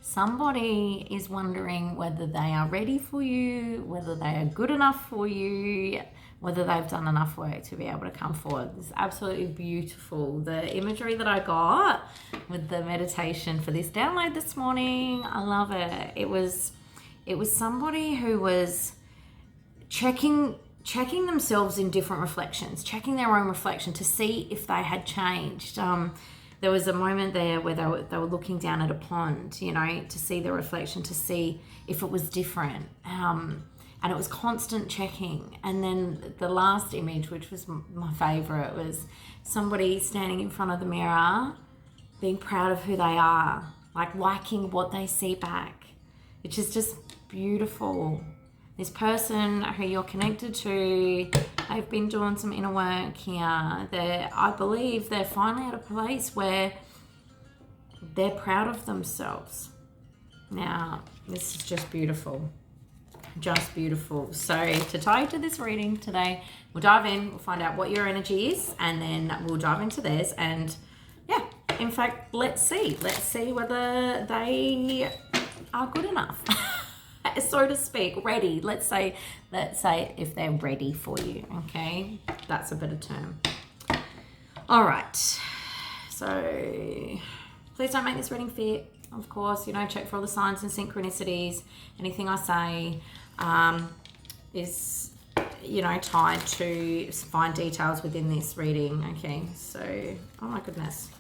Somebody is wondering whether they are ready for you, whether they are good enough for you, whether they've done enough work to be able to come forward. It's absolutely beautiful. The imagery that I got with the meditation for this download this morning, I love it. It was somebody who was checking themselves in different reflections, checking their own reflection to see if they had changed. There was a moment there where they were looking down at a pond, to see the reflection, to see if it was different. And it was constant checking. And then the last image, which was my favorite, was somebody standing in front of the mirror, being proud of who they are, liking what they see back, which is just beautiful. This person who you're connected to, they've been doing some inner work here. I believe they're finally at a place where they're proud of themselves. Now, this is just beautiful. Just beautiful. So to tie to this reading today, we'll dive in, we'll find out what your energy is, and then we'll dive into theirs. And yeah, in fact, let's see whether they are good enough. So to speak, ready. Let's say if they're ready for you, okay? That's a better term. All right. So please don't make this reading fit. Of course, check for all the signs and synchronicities. Anything I say is, tied to fine details within this reading, okay? So, oh my goodness.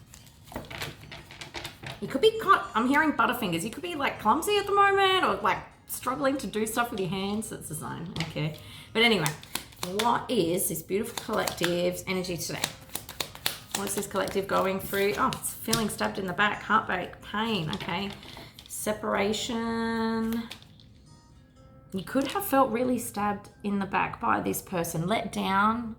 You could be, I'm hearing butterfingers. You could be clumsy at the moment, or struggling to do stuff with your hands. That's the sign, okay? But anyway, what is this beautiful collective's energy today? What's this collective going through? Oh, it's feeling stabbed in the back, heartbreak, pain, okay? Separation. You could have felt really stabbed in the back by this person, let down.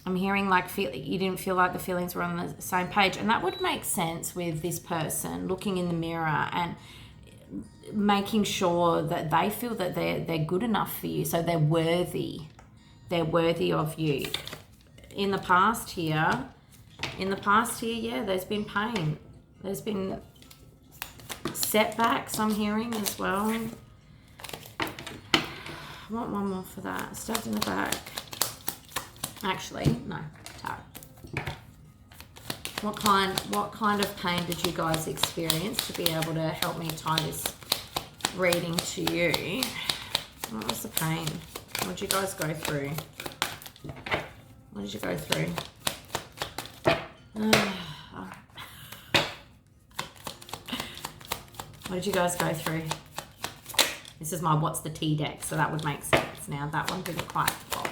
I'm hearing you didn't feel like the feelings were on the same page. And that would make sense with this person looking in the mirror and making sure that they feel that they're good enough for you. So they're worthy. They're worthy of you. In the past here, yeah, there's been pain. There's been setbacks, I'm hearing as well. I want one more for that. Stabbed in the back. Actually, no, tarot. What kind of pain did you guys experience to be able to help me tie this reading to you? What was the pain? What did you guys go through? What did you go through? What did you guys go through? This is my what's the tea deck, so that would make sense. Now that one didn't quite pop.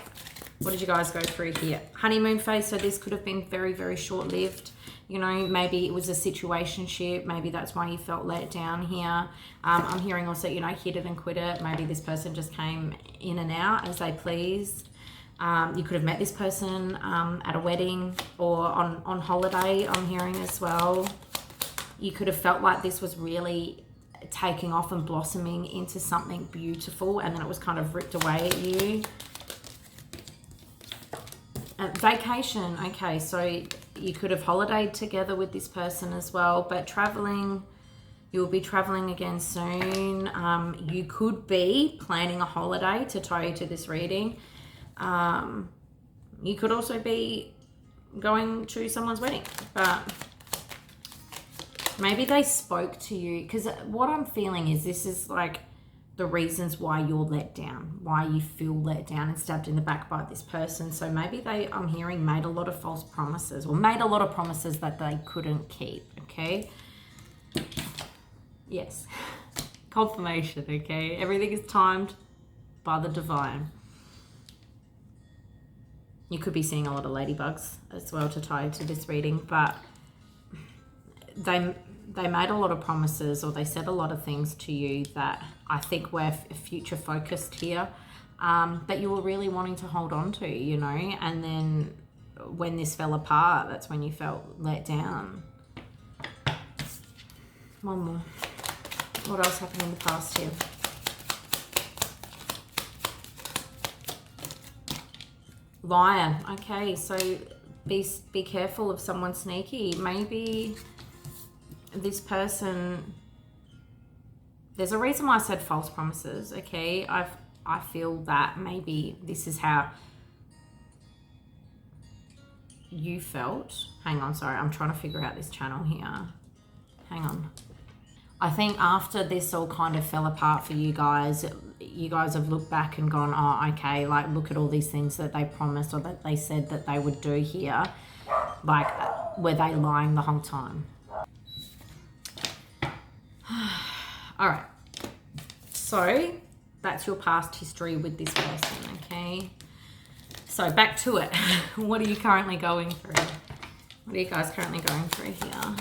What did you guys go through here? Honeymoon phase, so this could have been very, very short-lived. Maybe it was a situationship. Maybe that's why you felt let down here. I'm hearing also, hit it and quit it. Maybe this person just came in and out as they pleased. You could have met this person at a wedding or on holiday, I'm hearing as well. You could have felt like this was really taking off and blossoming into something beautiful, and then it was kind of ripped away at you. Vacation, okay, so you could have holidayed together with this person as well, but traveling, you'll be traveling again soon. You could be planning a holiday to tie you to this reading. You could also be going to someone's wedding, but maybe they spoke to you, because what I'm feeling is this is the reasons why you're let down, why you feel let down and stabbed in the back by this person. So maybe they, I'm hearing, made a lot of false promises, or made a lot of promises that they couldn't keep, okay? Yes. Confirmation, okay? Everything is timed by the divine. You could be seeing a lot of ladybugs as well to tie into this reading, but they made a lot of promises, or they said a lot of things to you that I think were future focused here, that you were really wanting to hold on to, and then when this fell apart, that's when you felt let down. One more. What else happened in the past here? Liar. Okay, so be careful of someone sneaky. Maybe this person, there's a reason why I said false promises, okay? I feel that maybe this is how you felt. Hang on, sorry, I'm trying to figure out this channel here. Hang on. I think after this all kind of fell apart for you guys have looked back and gone, oh, okay, like, look at all these things that they promised or that they said that they would do here. Like, were they lying the whole time? All right. So, that's your past history with this person, okay? So, back to it. What are you currently going through? What are you guys currently going through here?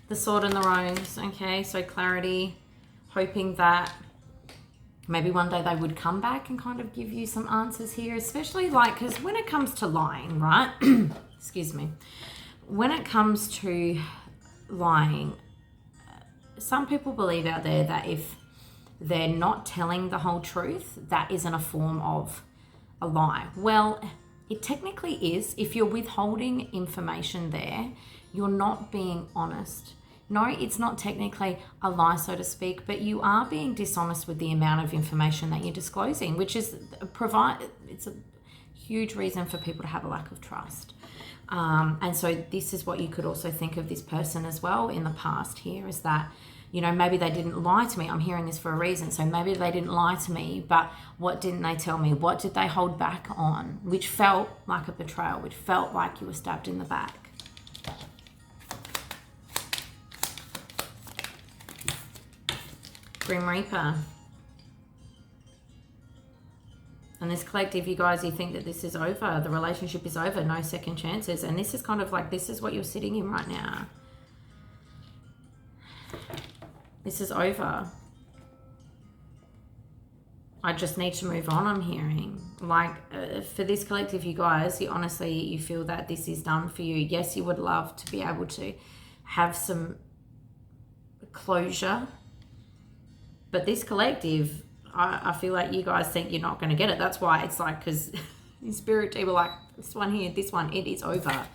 The Sword and the Rose, okay? So, clarity, hoping that maybe one day they would come back and kind of give you some answers here, especially like, because when it comes to lying, right? Excuse me. When it comes to lying, some people believe out there that if they're not telling the whole truth, that isn't a form of a lie. Well, it technically is. If you're withholding information there, you're not being honest. No, it's not technically a lie, so to speak, but you are being dishonest with the amount of information that you're disclosing, which is it's a huge reason for people to have a lack of trust. And so this is what you could also think of this person as well in the past here, is that, you know, maybe they didn't lie to me. I'm hearing this for a reason. So maybe they didn't lie to me, but what didn't they tell me? What did they hold back on? Which felt like a betrayal, which felt like you were stabbed in the back. Grim Reaper. And this collective, you guys, you think that this is over. The relationship is over. No second chances. And this is kind of like, this is what you're sitting in right now. This is over. I just need to move on, I'm hearing. Like, for this collective, you guys, you feel that this is done for you. Yes, you would love to be able to have some closure. But this collective, I feel like you guys think you're not going to get it. That's why it's like, because spirit team are like, this one here, this one, it is over.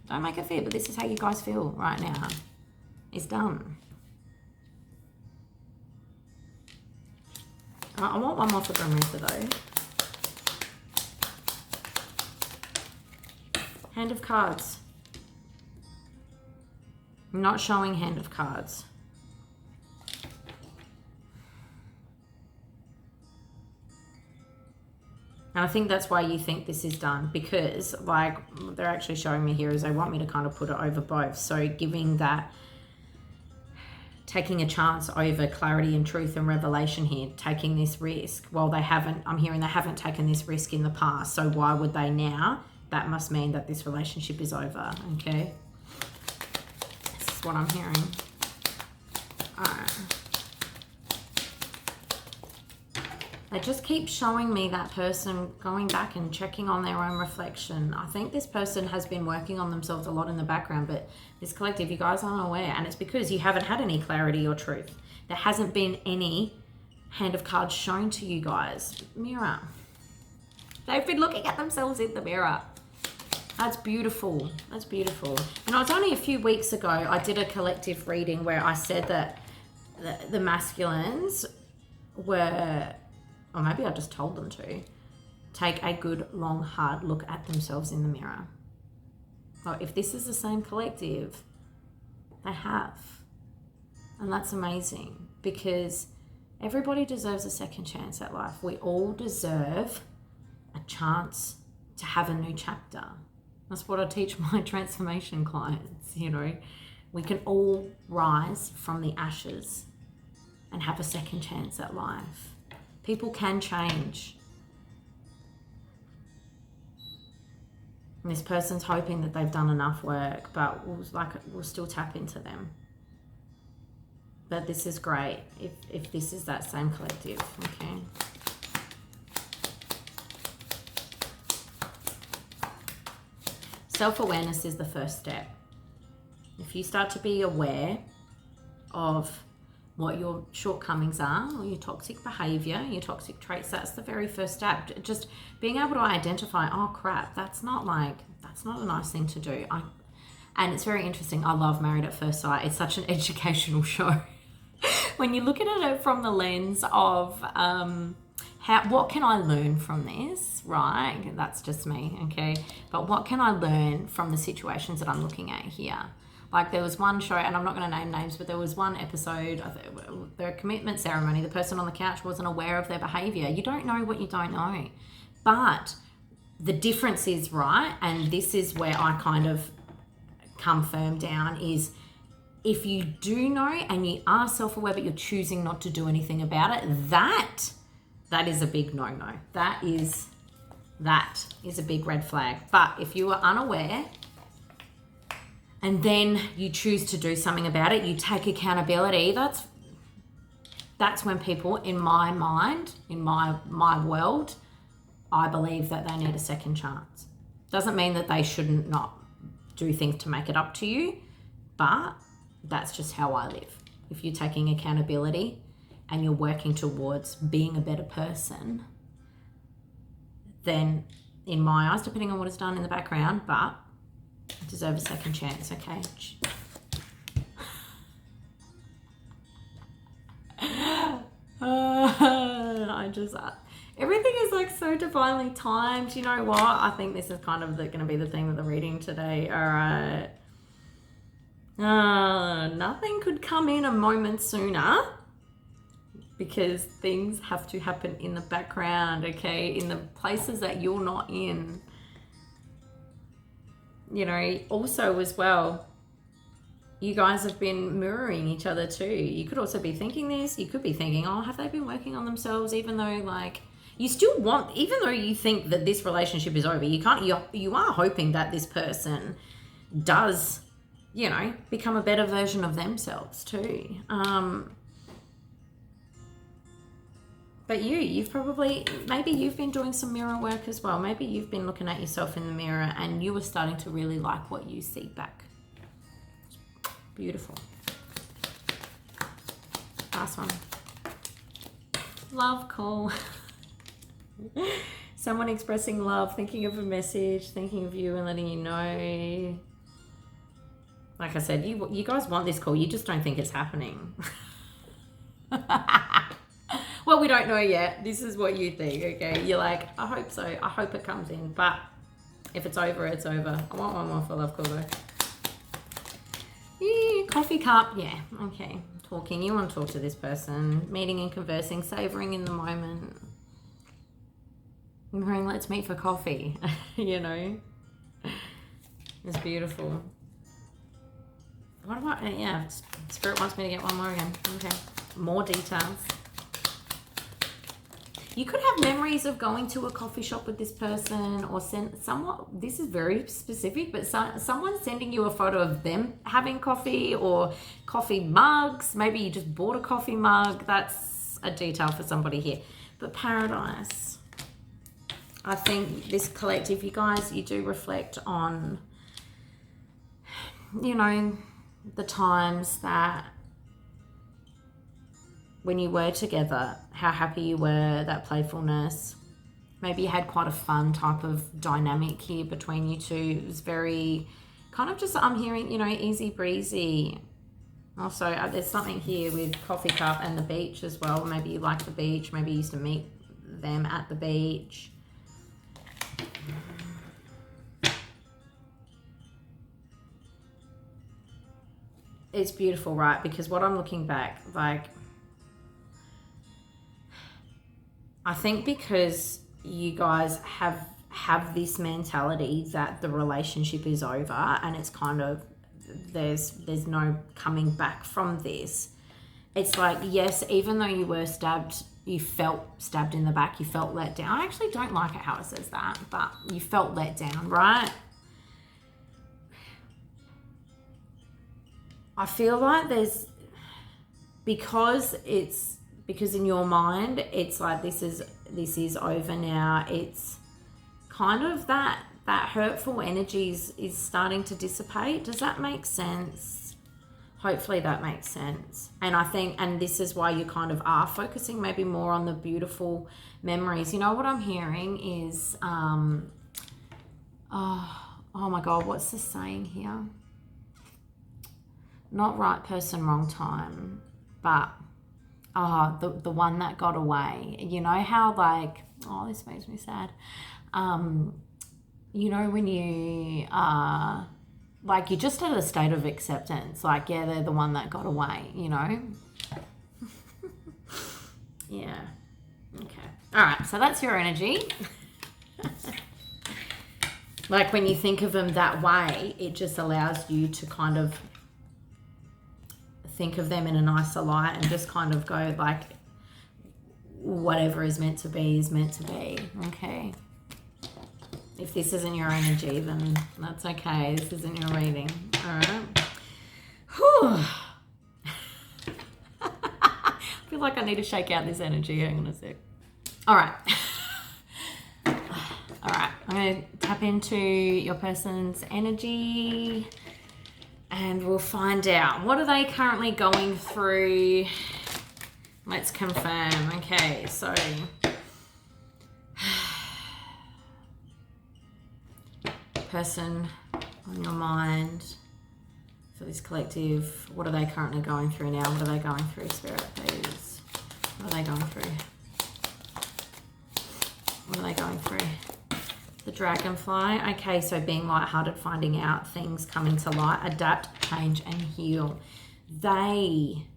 Don't make it fair, but this is how you guys feel right now. It's done. I want one more for Grim Reaper though. Hand of Cards. I'm not showing Hand of Cards. And I think that's why you think this is done, because like they're actually showing me here is they want me to kind of put it over both. So giving that, taking a chance over clarity and truth and revelation here, taking this risk. Well, they haven't, I'm hearing they haven't taken this risk in the past. So why would they now? That must mean that this relationship is over, okay? This is what I'm hearing. All right. They just keep showing me that person going back and checking on their own reflection. I think this person has been working on themselves a lot in the background, but this collective, you guys aren't aware. And it's because you haven't had any clarity or truth. There hasn't been any Hand of Cards shown to you guys. Mirror. They've been looking at themselves in the mirror. That's beautiful. That's beautiful. And it was only a few weeks ago, I did a collective reading where I said that the masculines were, or maybe I just told them to, take a good, long, hard look at themselves in the mirror. Well, if this is the same collective, they have. And that's amazing, because everybody deserves a second chance at life. We all deserve a chance to have a new chapter. That's what I teach my transformation clients, you know. We can all rise from the ashes and have a second chance at life. People can change. And this person's hoping that they've done enough work, but we'll still tap into them. But this is great if this is that same collective, okay? Self-awareness is the first step. If you start to be aware of what your shortcomings are, or your toxic behavior, your toxic traits. That's the very first step. Just being able to identify, oh crap, that's not a nice thing to do. And it's very interesting. I love Married at First Sight. It's such an educational show. When you look at it from the lens of what can I learn from this, right? That's just me, okay? But what can I learn from the situations that I'm looking at here? Like there was one show, and I'm not going to name names, but there was one episode of the commitment ceremony. The person on the couch wasn't aware of their behavior. You don't know what you don't know. But the difference is, right, and this is where I kind of come firm down, is if you do know and you are self-aware but you're choosing not to do anything about it, that is a big no-no. That is a big red flag. But if you are unaware and then you choose to do something about it, you take accountability, that's when people, in my mind, in my world, I believe that they need a second chance. Doesn't mean that they shouldn't not do things to make it up to you, but that's just how I live. If you're taking accountability and you're working towards being a better person, then in my eyes, depending on what is done in the background, but deserve a second chance, okay? Everything is like so divinely timed. You know what? I think this is kind of going to be the theme of the reading today. All right. Nothing could come in a moment sooner, because things have to happen in the background, okay? In the places that you're not in. You know, also as well, you guys have been mirroring each other too. You could also be thinking this. You could be thinking, oh, have they been working on themselves? Even though, like, you still want, even though you think that this relationship is over, you are hoping that this person does, you know, become a better version of themselves too. But you've probably, maybe you've been doing some mirror work as well. Maybe you've been looking at yourself in the mirror and you were starting to really like what you see back. Beautiful. Last one. Love call. Someone expressing love, thinking of a message, thinking of you and letting you know. Like I said, you guys want this call. You just don't think it's happening. Well, we don't know yet. This is what you think, okay? You're like, I hope so. I hope it comes in. But if it's over, it's over. I want one more for love call though. Yeah, coffee cup. Yeah, okay. Talking. You want to talk to this person. Meeting and conversing. Savoring in the moment. Let's meet for coffee. You know? It's beautiful. What about, yeah, Spirit wants me to get one more again. Okay. More details. You could have memories of going to a coffee shop with this person, or this is very specific, but someone sending you a photo of them having coffee, or coffee mugs. Maybe you just bought a coffee mug. That's a detail for somebody here. But Paradise, I think this collective, you guys, you do reflect on, you know, the times that when you were together, how happy you were, that playfulness. Maybe you had quite a fun type of dynamic here between you two. It was very kind of just, I'm hearing, you know, easy breezy. Also, there's something here with coffee cup and the beach as well. Maybe you like the beach. Maybe you used to meet them at the beach. It's beautiful, right? Because what I'm looking back, like, I think because you guys have this mentality that the relationship is over and it's kind of, there's no coming back from this. It's like, yes, even though you were stabbed, you felt stabbed in the back, you felt let down. I actually don't like it how it says that, but you felt let down, right? I feel like because in your mind, it's like this is over now. It's kind of that hurtful energy is starting to dissipate. Does that make sense? Hopefully that makes sense. And I think, and this is why you kind of are focusing maybe more on the beautiful memories. You know what I'm hearing is, oh my God, what's the saying here? Not right person, wrong time, but the one that got away. You know how, like, oh, this makes me sad. You know, when you like, you're just at a state of acceptance, like, yeah, they're the one that got away, you know? Yeah. Okay. All right. So that's your energy. Like, when you think of them that way, it just allows you to kind of think of them in a nicer light and just kind of go, like, whatever is meant to be is meant to be. Okay. If this isn't your energy, then that's okay. This isn't your reading. All right. Whew. I feel like I need to shake out this energy. Hang on a sec. All right. All right. I'm going to tap into your person's energy and we'll find out. What are they currently going through? Let's confirm. Okay, so person on your mind for this collective, what are they currently going through now? What are they going through, Spirit, please? What are they going through? What are they going through? The dragonfly. Okay, so being lighthearted, finding out things, coming to light, adapt, change, and heal. They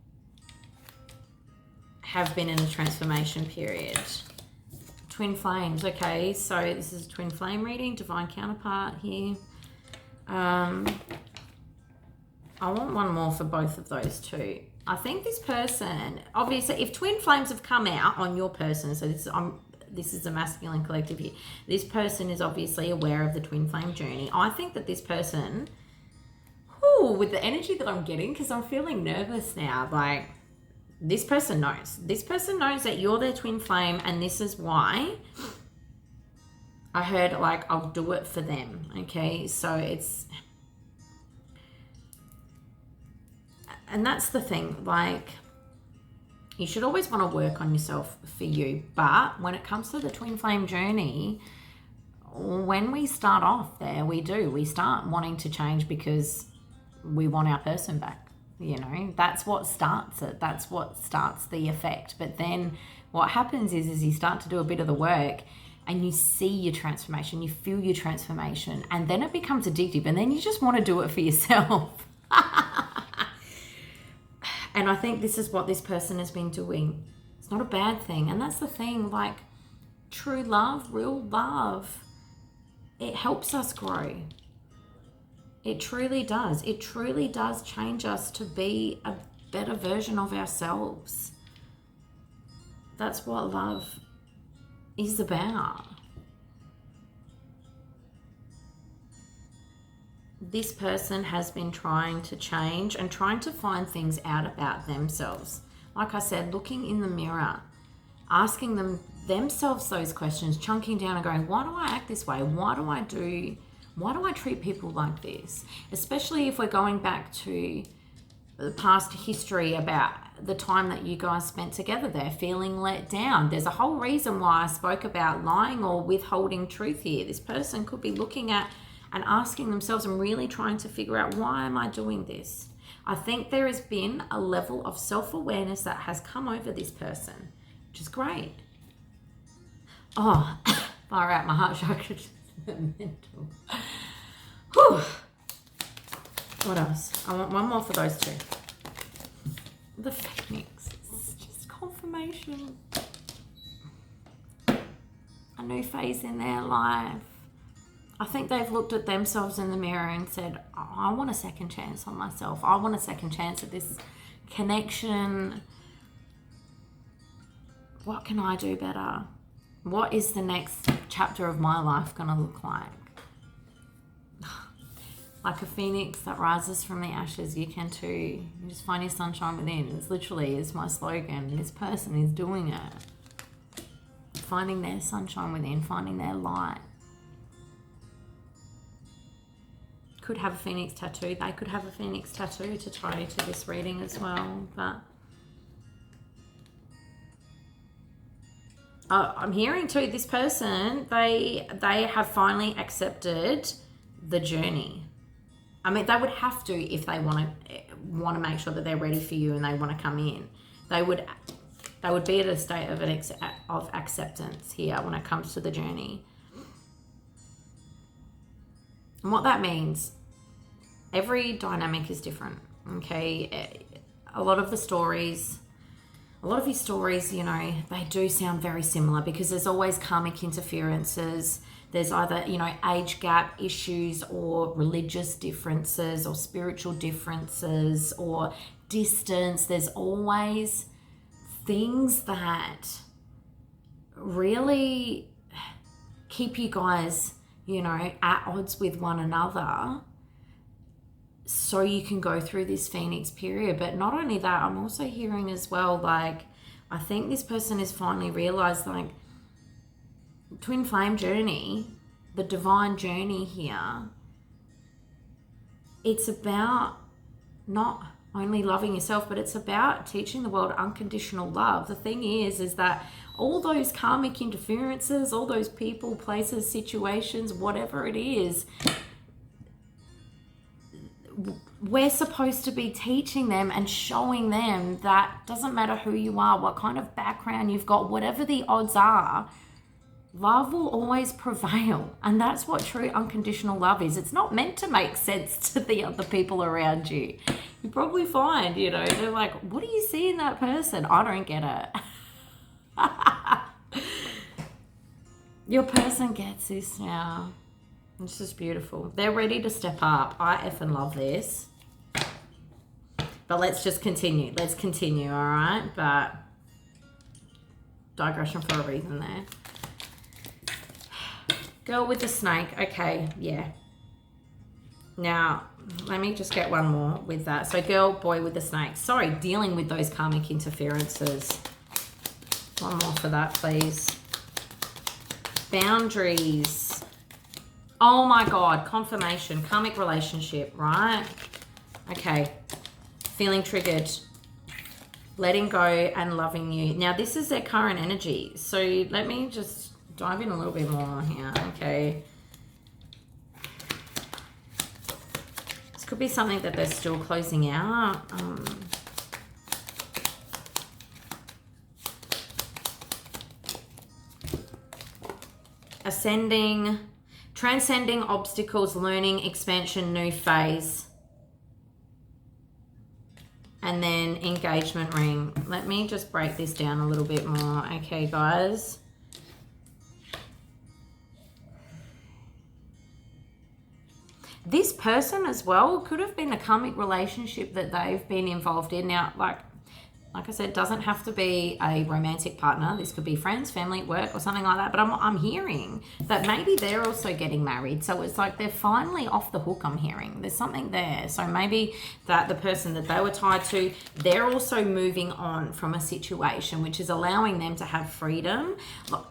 have been in a transformation period. Twin flames. Okay, so this is a twin flame reading, divine counterpart here. I want one more for both of those two. I think this person, obviously, if twin flames have come out on your person, so this is a masculine collective here. This person is obviously aware of the twin flame journey. I think that this person, with the energy that I'm getting, because I'm feeling nervous now, like, this person knows. This person knows that you're their twin flame, and this is why. I heard, like, I'll do it for them. Okay, so it's, and that's the thing, like, you should always want to work on yourself for you. But when it comes to the twin flame journey, when we start off there, we start wanting to change because we want our person back. You know, that's what starts it. That's what starts the effect. But then what happens is you start to do a bit of the work and you see your transformation, you feel your transformation, and then it becomes addictive, and then you just want to do it for yourself. And I think this is what this person has been doing. It's not a bad thing. And that's the thing, like, true love, real love, it helps us grow. It truly does. It truly does change us to be a better version of ourselves. That's what love is about. This person has been trying to change and trying to find things out about themselves. Like I said, looking in the mirror, asking themselves those questions, chunking down and going, why do I act this way? Why do I treat people like this? Especially if we're going back to the past history about the time that you guys spent together there, feeling let down. There's a whole reason why I spoke about lying or withholding truth here. This person could be looking at and asking themselves and really trying to figure out, why am I doing this? I think there has been a level of self-awareness that has come over this person, which is great. Oh, far out, my heart chakra just went mental. Whew. What else? I want one more for those two. The Phoenix. It's just confirmation. A new phase in their life. I think they've looked at themselves in the mirror and said, oh, I want a second chance on myself. I want a second chance at this connection. What can I do better? What is the next chapter of my life going to look like? Like a phoenix that rises from the ashes, you can too. You just find your sunshine within. It's literally is my slogan. This person is doing it. Finding their sunshine within, finding their light. could have a phoenix tattoo. They could have a phoenix tattoo to tie to this reading as well. But I'm hearing too, this person, they have finally accepted the journey. I mean, they would have to if they want to make sure that they're ready for you and they want to come in. They would be at a state of acceptance here when it comes to the journey. And what that means, every dynamic is different, okay? A lot of these stories, you know, they do sound very similar because there's always karmic interferences. There's either, you know, age gap issues or religious differences or spiritual differences or distance. There's always things that really keep you guys, you know, at odds with one another so you can go through this Phoenix period. But not only that, I'm also hearing as well, like, I think this person has finally realized, like, twin flame journey, the divine journey here, it's about not only loving yourself, but it's about teaching the world unconditional love. The thing is that all those karmic interferences, all those people, places, situations, whatever it is, we're supposed to be teaching them and showing them that doesn't matter who you are, what kind of background you've got, whatever the odds are, love will always prevail. And that's what true unconditional love is. It's not meant to make sense to the other people around you. You probably find, you know, they're like, what do you see in that person? I don't get it. Your person gets this now. This is beautiful. They're ready to step up. I effing love this. But let's just continue. Let's continue, all right? But digression for a reason there. Girl with the snake. Okay, yeah. Now, let me just get one more with that. So girl, boy with the snake. Sorry, dealing with those karmic interferences. One more for that, please. Boundaries. Oh my God, confirmation, karmic relationship, right? Okay, feeling triggered, letting go and loving you. Now this is their current energy. So let me just dive in a little bit more here, okay? This could be something that they're still closing out. Ascending, transcending obstacles, learning, expansion, new phase. And then engagement ring. Let me just break this down a little bit more. Okay, guys. This person as well could have been a karmic relationship that they've been involved in. Now, like I said, it doesn't have to be a romantic partner. This could be friends, family, work, or something like that. But I'm hearing that maybe they're also getting married. So it's like they're finally off the hook, I'm hearing. There's something there. So maybe that the person that they were tied to, they're also moving on from a situation, which is allowing them to have freedom. Look,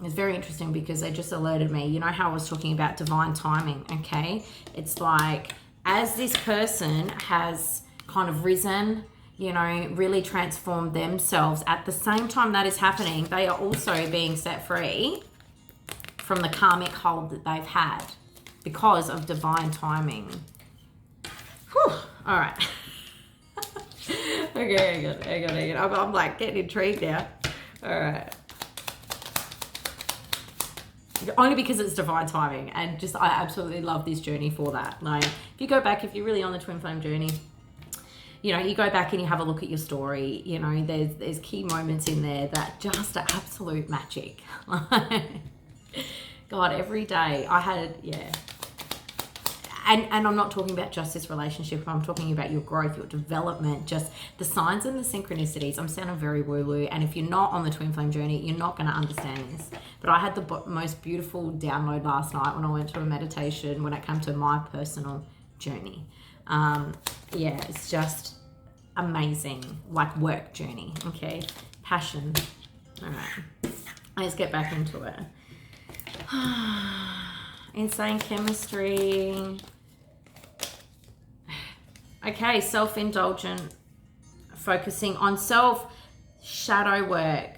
it's very interesting because they just alerted me. You know how I was talking about divine timing, okay? It's like as this person has kind of risen, you know, really transformed themselves, at the same time that is happening, they are also being set free from the karmic hold that they've had because of divine timing. Whew. All right. Okay, hang on. I'm like getting intrigued now. All right. Only because it's divine timing, and just I absolutely love this journey for that. Like, if you go back, if you're really on the twin flame journey, you know, you go back and you have a look at your story, you know, there's key moments in there that just are absolute magic. God, every day I had, yeah. And I'm not talking about just this relationship. I'm talking about your growth, your development, just the signs and the synchronicities. I'm sounding very woo-woo. And if you're not on the twin flame journey, you're not going to understand this. But I had the most beautiful download last night when I went to a meditation when it came to my personal journey. Yeah, it's just amazing, like work journey, okay? Passion. All right, let's get back into it. Insane chemistry. Okay, self-indulgent, focusing on self, shadow work.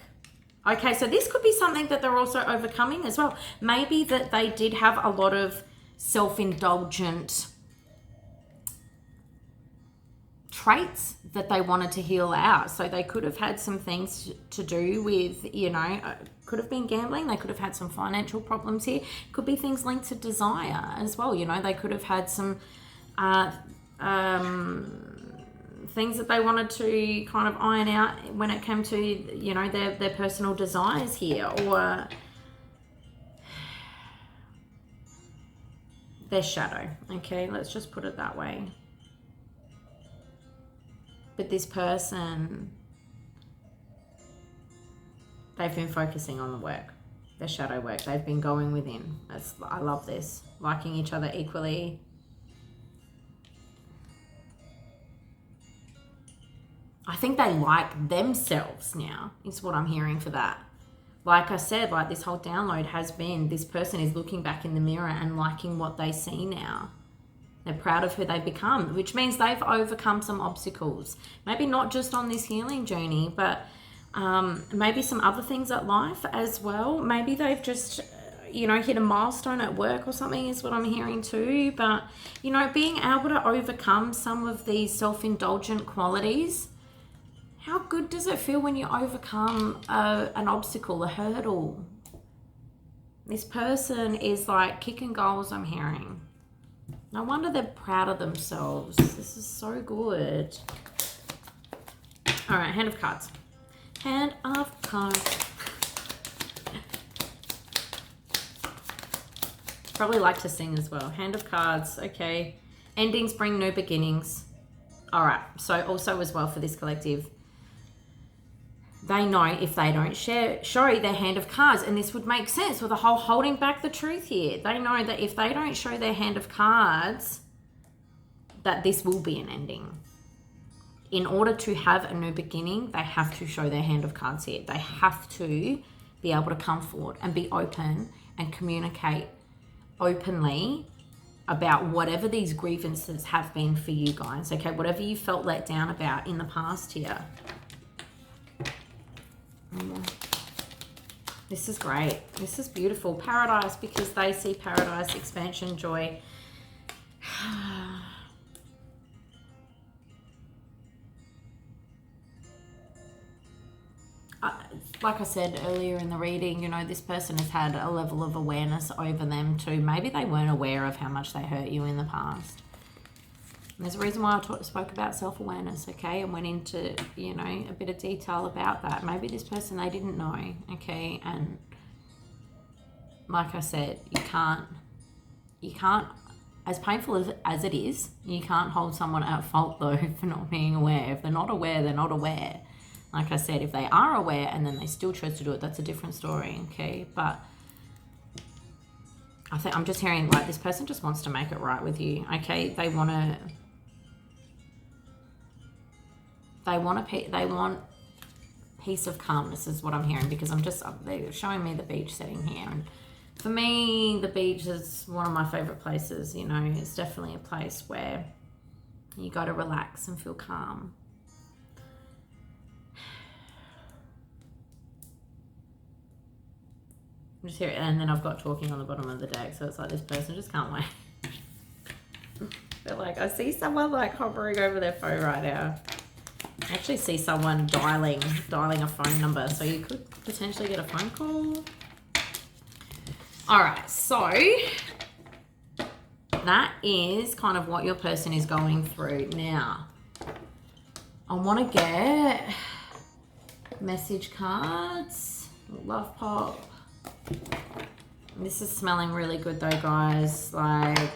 Okay, so this could be something that they're also overcoming as well. Maybe that they did have a lot of self-indulgent traits that they wanted to heal out. So they could have had some things to do with, you know, could have been gambling. They could have had some financial problems here. Could be things linked to desire as well. You know, they could have had some things that they wanted to kind of iron out when it came to, you know, their personal desires here, or their shadow. Okay, let's just put it that way. But this person, they've been focusing on the work, their shadow work. They've been going within. I love this. Liking each other equally. I think they like themselves now, is what I'm hearing for that. Like I said, like this whole download has been, this person is looking back in the mirror and liking what they see now. They're proud of who they've become, which means they've overcome some obstacles. Maybe not just on this healing journey, but maybe some other things at life as well. Maybe they've just, you know, hit a milestone at work or something is what I'm hearing too. But, you know, being able to overcome some of these self-indulgent qualities, how good does it feel when you overcome an obstacle, a hurdle? This person is like kicking goals, I'm hearing. No wonder they're proud of themselves. This is so good. All right, hand of cards. Hand of cards. Probably like to sing as well. Hand of cards, okay. Endings bring new beginnings. All right, so also as well for this collective, they know if they don't show their hand of cards, and this would make sense with the whole holding back the truth here. They know that if they don't show their hand of cards, that this will be an ending. In order to have a new beginning, they have to show their hand of cards here. They have to be able to come forward and be open and communicate openly about whatever these grievances have been for you guys, okay? Whatever you felt let down about in the past here. This is great. This is beautiful. Paradise, because they see paradise, expansion, joy. Like I said earlier in the reading, you know, this person has had a level of awareness over them too. Maybe they weren't aware of how much they hurt you in the past. And there's a reason why I spoke about self-awareness, okay, and went into, you know, a bit of detail about that. Maybe this person, they didn't know, okay, and like I said, you can't, as painful as it is, you can't hold someone at fault though for not being aware. If they're not aware, they're not aware. Like I said, if they are aware and then they still chose to do it, that's a different story, okay, but I think I'm just hearing like this person just wants to make it right with you, okay? They want peace of calmness is what I'm hearing, because they're showing me the beach setting here, and for me the beach is one of my favorite places. You know, it's definitely a place where you got to relax and feel calm. I'm just here, and then I've got talking on the bottom of the deck, so it's like this person just can't wait. But like I see someone like hovering over their phone right now. I actually see someone dialing a phone number, so you could potentially get a phone call. All right, so that is kind of what your person is going through now. I want to get message cards, love pop. This is smelling really good though, guys. Like,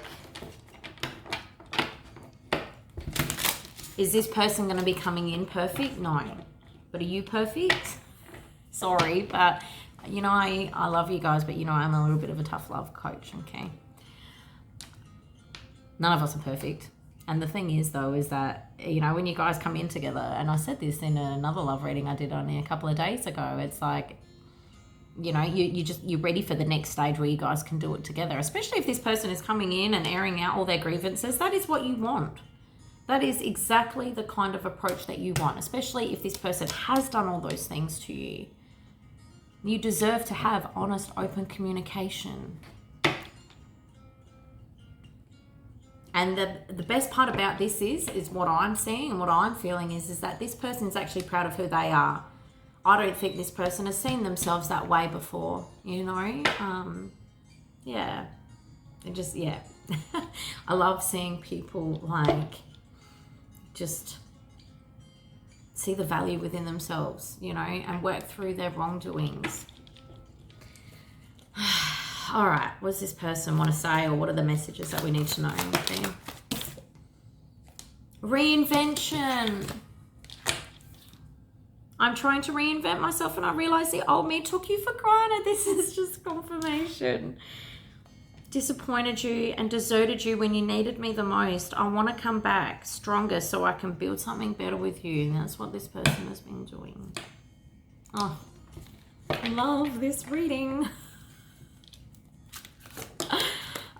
is this person going to be coming in perfect? No. But are you perfect? Sorry, but you know, I love you guys, but you know, I'm a little bit of a tough love coach, okay? None of us are perfect. And the thing is though, is that, you know, when you guys come in together, and I said this in another love reading I did only a couple of days ago, it's like, you know, you're ready for the next stage where you guys can do it together, especially if this person is coming in and airing out all their grievances. That is what you want. That is exactly the kind of approach that you want, especially if this person has done all those things to you. You deserve to have honest, open communication. And the best part about this is what I'm seeing and what I'm feeling is that this person is actually proud of who they are. I don't think this person has seen themselves that way before, you know? Yeah. It just, yeah. I love seeing people like just see the value within themselves, you know, and work through their wrongdoings. All right, what does this person want to say, or what are the messages that we need to know? Okay. Reinvention. I'm trying to reinvent myself and I realize the old me took you for granted. This is just confirmation. Disappointed you and deserted you when you needed me the most. I want to come back stronger so I can build something better with you. And that's what this person has been doing. Oh, I love this reading.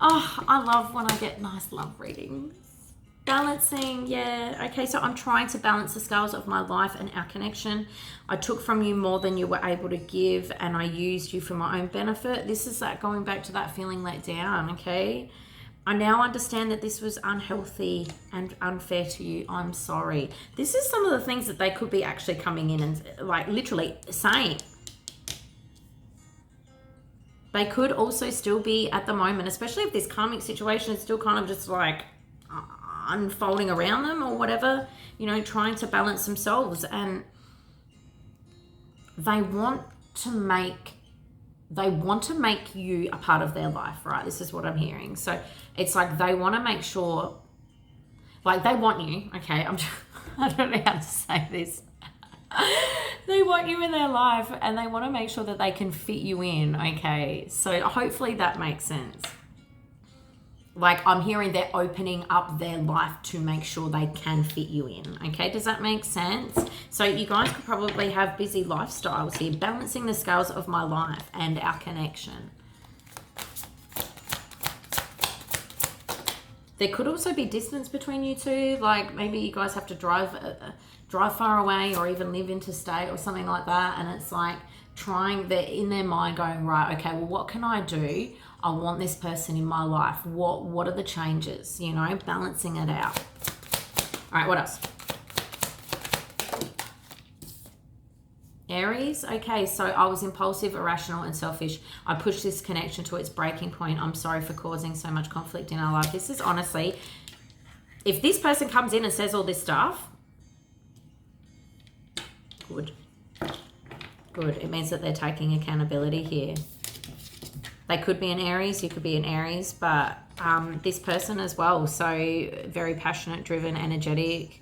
Oh, I love when I get nice love readings. Balancing, yeah. Okay, so I'm trying to balance the scales of my life and our connection. I took from you more than you were able to give, and I used you for my own benefit. This is that going back to that feeling let down, okay? I now understand that this was unhealthy and unfair to you. I'm sorry. This is some of the things that they could be actually coming in and like literally saying. They could also still be at the moment, especially if this karmic situation is still kind of just like unfolding around them or whatever, you know, trying to balance themselves, and they want to make you a part of their life, right? This is what I'm hearing. So it's like they want to make sure, like they want you, okay, I don't know how to say this. They want you in their life and they want to make sure that they can fit you in, okay? So hopefully that makes sense. Like I'm hearing they're opening up their life to make sure they can fit you in. Okay, does that make sense? So you guys could probably have busy lifestyles here, balancing the scales of my life and our connection. There could also be distance between you two. Like maybe you guys have to drive far away or even live interstate or something like that. And it's like they're in their mind going, right, okay, well, what can I do? I want this person in my life. What are the changes? You know, balancing it out. All right, what else? Aries, okay, so I was impulsive, irrational, and selfish. I pushed this connection to its breaking point. I'm sorry for causing so much conflict in our life. This is honestly, if this person comes in and says all this stuff, good. Good. It means that they're taking accountability here. They could be an Aries, you could be an Aries, but this person as well, so very passionate, driven, energetic,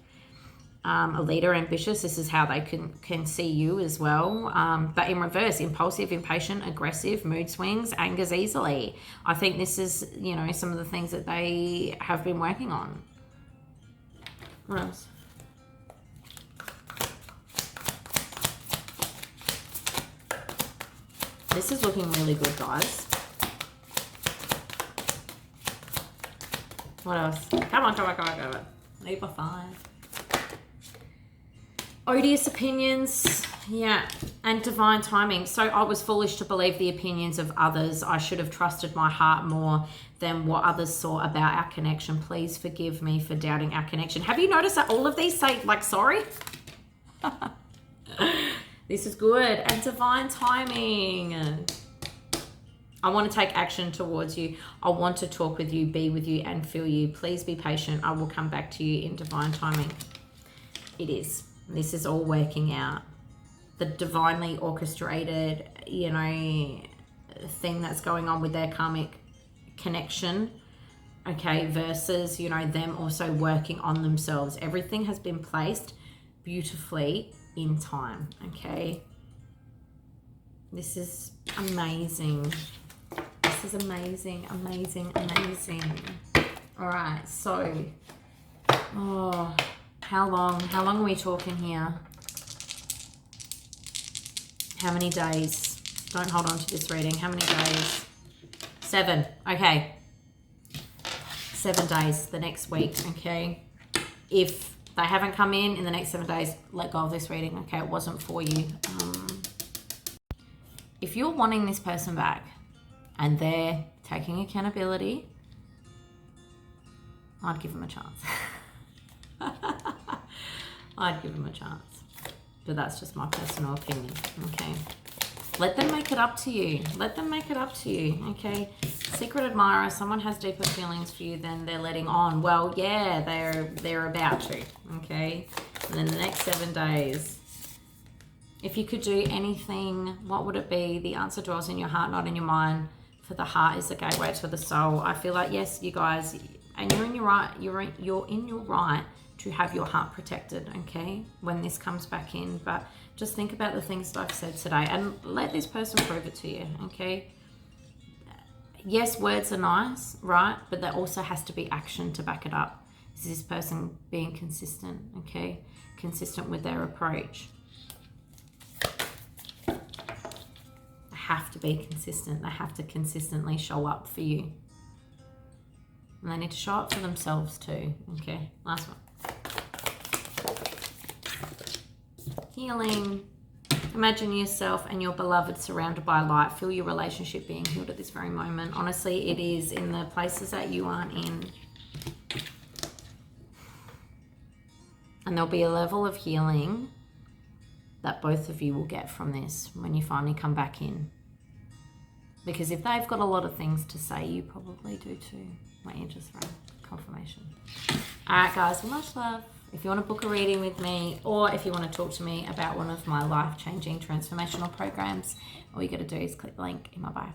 a leader, ambitious. This is how they can see you as well. But in reverse, impulsive, impatient, aggressive, mood swings, angers easily. I think this is, you know, some of the things that they have been working on. What else? This is looking really good, guys. What else? Come on. Leave a 5. Odious opinions, yeah, and divine timing. So I was foolish to believe the opinions of others. I should have trusted my heart more than what others saw about our connection. Please forgive me for doubting our connection. Have you noticed that all of these say, like, sorry? This is good. And divine timing. I want to take action towards you. I want to talk with you, be with you, and feel you. Please be patient. I will come back to you in divine timing. It is. This is all working out. The divinely orchestrated, you know, thing that's going on with their karmic connection, okay, versus, you know, them also working on themselves. Everything has been placed beautifully in time, okay? This is amazing. This is amazing. All right, so, how long are we talking here? How many days? Don't hold on to this reading. How many days? 7. Okay. 7 days, the next week, okay? If they haven't come in the next 7 days, let go of this reading. Okay, it wasn't for you. If you're wanting this person back and they're taking accountability, I'd give them a chance. I'd give them a chance. But that's just my personal opinion, okay? Let them make it up to you. Let them make it up to you, okay? Secret admirer, someone has deeper feelings for you than they're letting on. Well, yeah, they're about to, okay? And then the next 7 days, if you could do anything, what would it be? The answer dwells in your heart, not in your mind. For the heart is the gateway to the soul. I feel like, yes, you guys, and you're in your right, you're in your right to have your heart protected, okay, when this comes back in. But just think about the things that I've said today and let this person prove it to you, okay? Yes, words are nice, right? But there also has to be action to back it up. Is this person being consistent, okay? Consistent with their approach. They have to be consistent. They have to consistently show up for you. And they need to show up for themselves too, okay? Last one. Healing. Imagine yourself and your beloved surrounded by light. Feel your relationship being healed at this very moment. Honestly, it is in the places that you aren't in. And there'll be a level of healing that both of you will get from this when you finally come back in. Because if they've got a lot of things to say, you probably do too. My angels throw confirmation. All right, guys, much love. If you want to book a reading with me, or if you want to talk to me about one of my life-changing transformational programs, all you got to do is click the link in my bio.